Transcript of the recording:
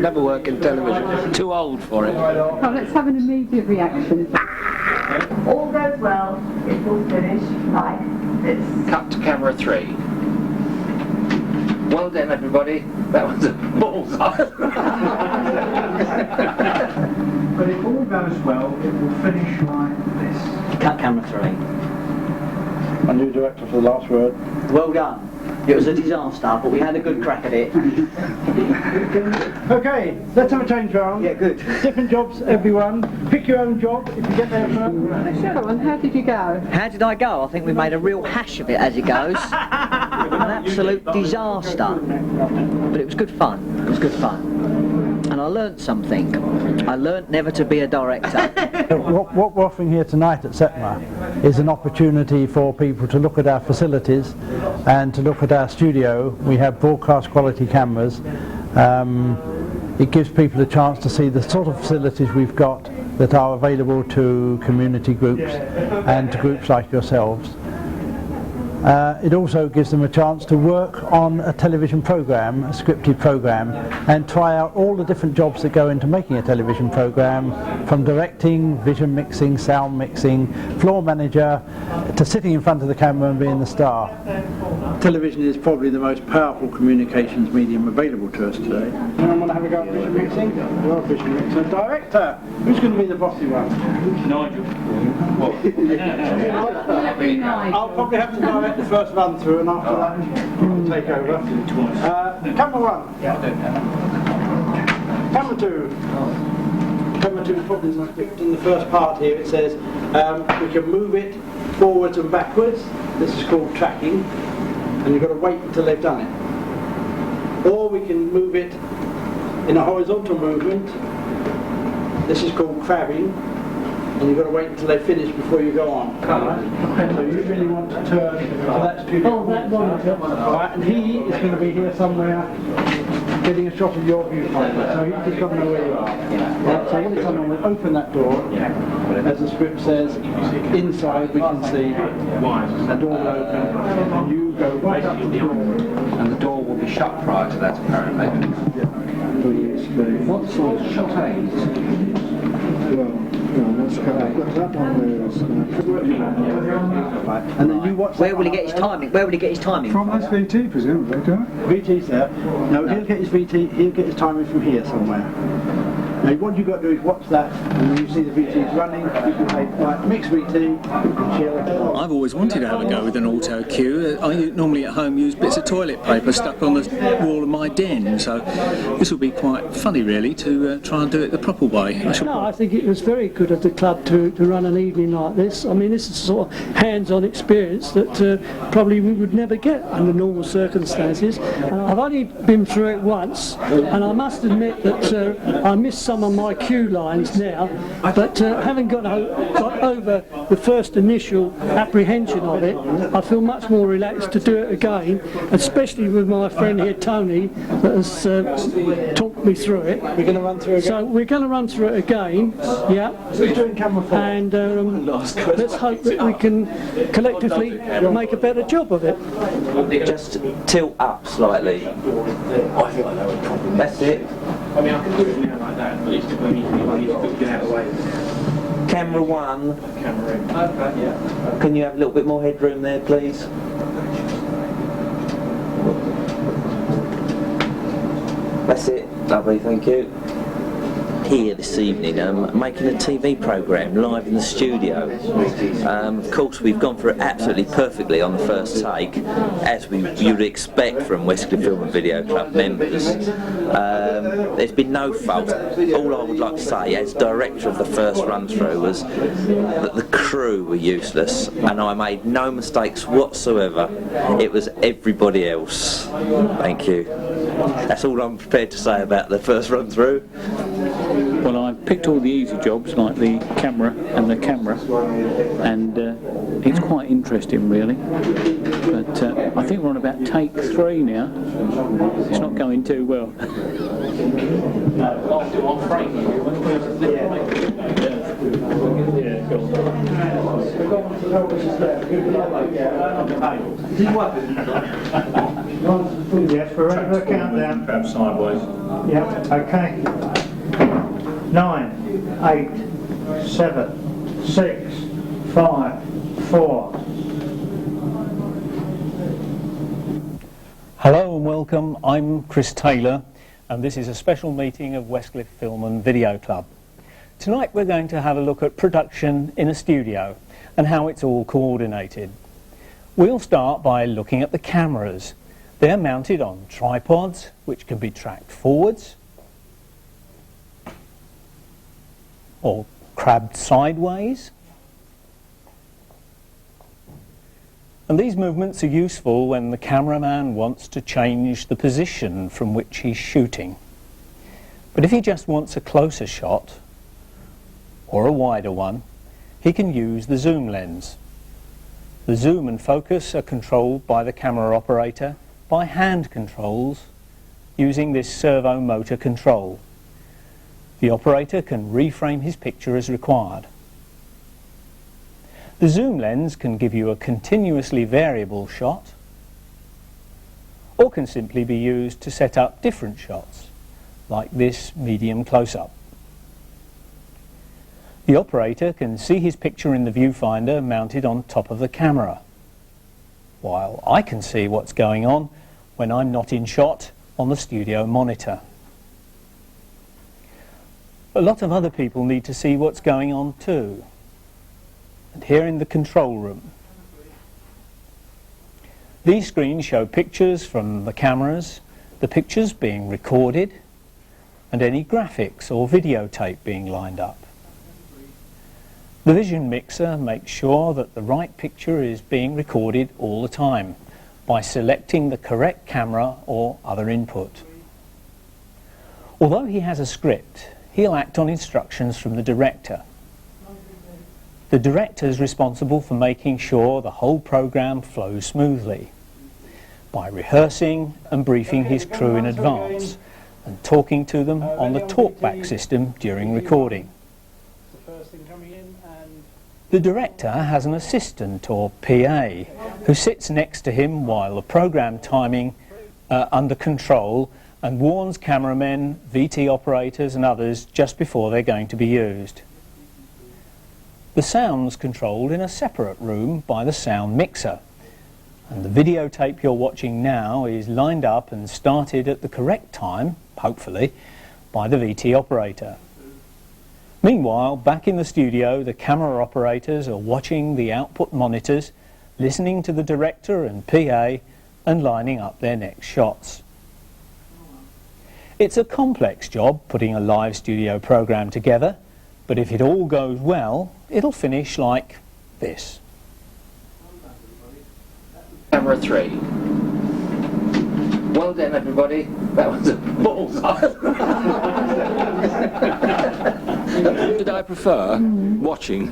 never work in television. Too old for it. Oh, let's have an immediate reaction. All goes well, it will finish like this. Cut to camera 3. Well done, everybody. That was a bullseye. But if all goes well, it will finish like this. Cut camera 3. My new director for the last word. Well done. It was a disaster, but we had a good crack at it. Okay, let's have a change round. Yeah, good. Different jobs, everyone. Pick your own job if you get there first. Go on, how did you go? How did I go? I think we made a real hash of it as it goes. An absolute disaster. But it was good fun. It was good fun. And I learnt something. I learnt never to be a director. What we're offering here tonight at SEPMA is an opportunity for people to look at our facilities and to look at our studio. We have broadcast quality cameras. It gives people a chance to see the sort of facilities we've got that are available to community groups and to groups like yourselves. It also gives them a chance to work on a television programme, a scripted programme, and try out all the different jobs that go into making a television programme, from directing, vision mixing, sound mixing, floor manager, to sitting in front of the camera and being the star. Television is probably the most powerful communications medium available to us today. Anyone want to have a go at vision mixing? You're a vision mixer. Director! Who's going to be the bossy one? Nigel. I'll probably have to direct the first run through, and after that you take over. Camera 1. Camera 2. Camera 2 is probably in the first part here. It says we can move it forwards and backwards. This is called tracking, and you've got to wait until they've done it. Or we can move it in a horizontal movement. This is called crabbing, and you've got to wait until they finish before you go on. So you really want to turn to that studio. Oh, that monitor. Right, and he is going to be here somewhere getting a shot of your viewpoint. So he's just got to know where you are. Right, so when it's on, we'll open that door. As the script says, inside we can see the door will open, and you go right up to the door. And the door will be shut prior to that, apparently. What sort of shot aids? And then you watch. Where will he get his timing? Where will he get his timing? From SVT, presumably, don't I? VT's there. No, he'll get his VT. He'll get his timing from here somewhere. Now, what you've got to do is watch that, and when you see the VTs running, you can say, right, mix VT, chill. I've always wanted to have a go with an auto cue. I normally at home use bits of toilet paper stuck on the wall of my den, so this will be quite funny really to try and do it the proper way. No, I think it was very good of the club to run an evening like this. I mean, this is sort of hands-on experience that probably we would never get under normal circumstances. I've only been through it once, and I must admit that I missed some of my cue lines now, but having got over the first initial apprehension of it, I feel much more relaxed to do it again, especially with my friend here, Tony, that has talked me through it. We're going to run through again. So we're going to run through it again, yeah. Who's doing camera 4? And let's hope that we can collectively make a better job of it. Just tilt up slightly. That's it. I mean, I can do it now like that, but it's just when you get out of the way. Camera 1. Camera in. Okay, yeah. Can you have a little bit more headroom there, please? That's it. Lovely, thank you. Here this evening, making a TV programme live in the studio. Of course, we've gone through it absolutely perfectly on the first take, as you'd expect from Westcliff Film and Video Club members. There's been no fault. All I would like to say, as director of the first run-through, was that the crew were useless, and I made no mistakes whatsoever. It was everybody else. Thank you. That's all I'm prepared to say about the first run-through. Well, I picked all the easy jobs like the camera, and it's quite interesting really. But I think we're on about take 3 now. It's not going too well. Yes, we're ready for a countdown. Perhaps sideways. Yep, okay. 9, 8, 7, 6, 5, 4. Hello and welcome, I'm Chris Taylor and this is a special meeting of Westcliff Film and Video Club. Tonight we're going to have a look at production in a studio and how it's all coordinated. We'll start by looking at the cameras. They're mounted on tripods which can be tracked forwards or crabbed sideways. And these movements are useful when the cameraman wants to change the position from which he's shooting. But if he just wants a closer shot or a wider one, he can use the zoom lens. The zoom and focus are controlled by the camera operator by hand controls using this servo motor control. The operator can reframe his picture as required. The zoom lens can give you a continuously variable shot or can simply be used to set up different shots, like this medium close-up. The operator can see his picture in the viewfinder mounted on top of the camera, while I can see what's going on when I'm not in shot on the studio monitor. A lot of other people need to see what's going on too. And here in the control room, these screens show pictures from the cameras, the pictures being recorded, and any graphics or videotape being lined up. The vision mixer makes sure that the right picture is being recorded all the time by selecting the correct camera or other input. Although he has a script, he'll act on instructions from the director. The director is responsible for making sure the whole program flows smoothly by rehearsing and briefing his crew in advance and talking to them on the talkback system during recording. The director has an assistant or PA who sits next to him while the program timing under control and warns cameramen, VT operators and others just before they're going to be used. The sound's controlled in a separate room by the sound mixer, and the videotape you're watching now is lined up and started at the correct time, hopefully, by the VT operator. Meanwhile, back in the studio, the camera operators are watching the output monitors, listening to the director and PA, and lining up their next shots. It's a complex job putting a live studio program together, but if it all goes well, it'll finish like this. Camera 3. Well done, everybody. That was a bullseye. Did I prefer watching?